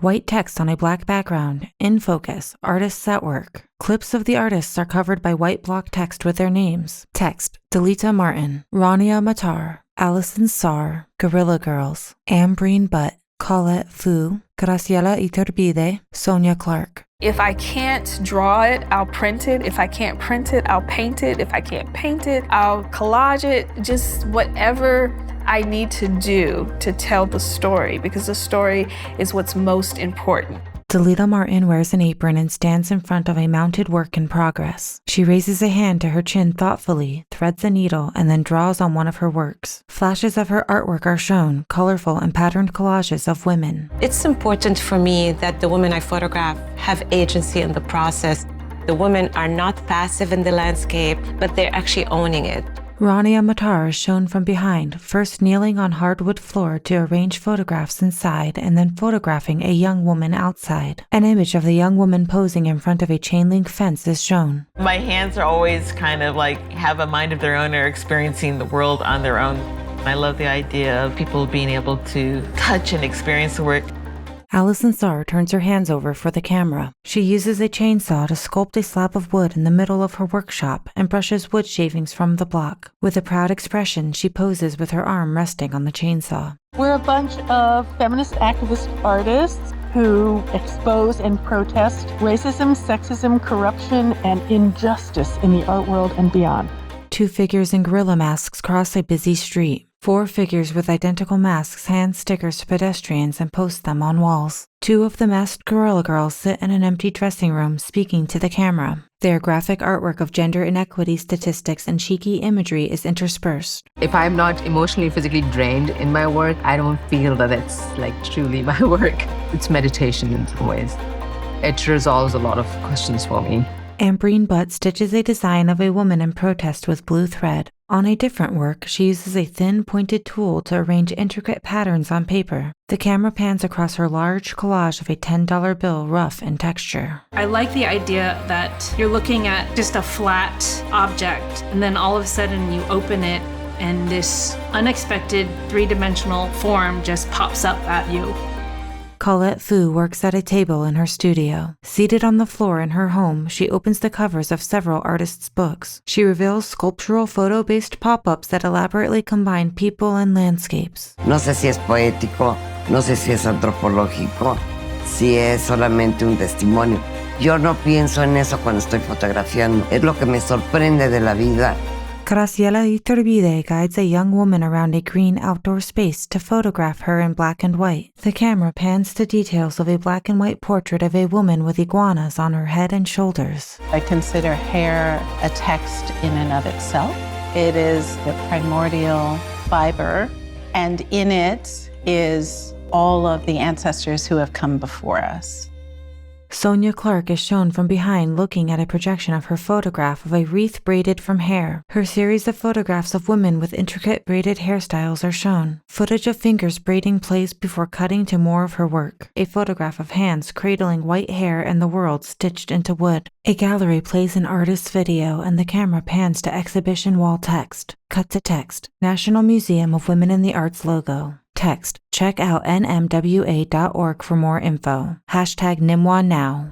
White text on a black background, in focus, artists at work. Clips of the artists are covered by white block text with their names. Text: Delita Martin, Rania Matar, Alison Saar, Guerrilla Girls, Ambreen Butt, Colette Fu, Graciela Iturbide, Sonya Clark. If I can't draw it, I'll print it. If I can't print it, I'll paint it. If I can't paint it, I'll collage it. Just whatever I need to do to tell the story, because the story is what's most important. Delita Martin wears an apron and stands in front of a mounted work in progress. She raises a hand to her chin thoughtfully, threads a needle, and then draws on one of her works. Flashes of her artwork are shown, colorful and patterned collages of women. It's important for me that the women I photograph have agency in the process. The women are not passive in the landscape, but they're actually owning it. Rania Matar is shown from behind, first kneeling on hardwood floor to arrange photographs inside and then photographing a young woman outside. An image of the young woman posing in front of a chain-link fence is shown. My hands are always kind of like have a mind of their own or experiencing the world on their own. I love the idea of people being able to touch and experience the work. Alison Saar turns her hands over for the camera. She uses a chainsaw to sculpt a slab of wood in the middle of her workshop and brushes wood shavings from the block. With a proud expression, she poses with her arm resting on the chainsaw. We're a bunch of feminist activist artists who expose and protest racism, sexism, corruption, and injustice in the art world and beyond. Two figures in gorilla masks cross a busy street. 4 figures with identical masks hand stickers to pedestrians and post them on walls. 2 of the masked Guerrilla Girls sit in an empty dressing room speaking to the camera. Their graphic artwork of gender inequity statistics and cheeky imagery is interspersed. If I'm not emotionally, physically drained in my work, I don't feel that it's like truly my work. It's meditation in some ways. It resolves a lot of questions for me. Ambreen Butt stitches a design of a woman in protest with blue thread. On a different work, she uses a thin, pointed tool to arrange intricate patterns on paper. The camera pans across her large collage of a $10 bill, rough in texture. I like the idea that you're looking at just a flat object, and then all of a sudden you open it, and this unexpected 3-dimensional form just pops up at you. Colette Fu works at a table in her studio. Seated on the floor in her home, she opens the covers of several artists' books. She reveals sculptural photo-based pop-ups that elaborately combine people and landscapes. No sé si es poético, no sé si es antropológico, si es solamente un testimonio. Yo no pienso en eso cuando estoy fotografiando. Es lo que me sorprende de la vida. Graciela Iturbide guides a young woman around a green outdoor space to photograph her in black and white. The camera pans to details of a black and white portrait of a woman with iguanas on her head and shoulders. I consider hair a text in and of itself. It is the primordial fiber, and in it is all of the ancestors who have come before us. Sonya Clark is shown from behind looking at a projection of her photograph of a wreath braided from hair. Her series of photographs of women with intricate braided hairstyles are shown. Footage of fingers braiding plays before cutting to more of her work. A photograph of hands cradling white hair and the world stitched into wood. A gallery plays an artist's video and the camera pans to exhibition wall text. Cut to text. National Museum of Women in the Arts logo. Text: check out NMWA.org for more info. #NMWA now.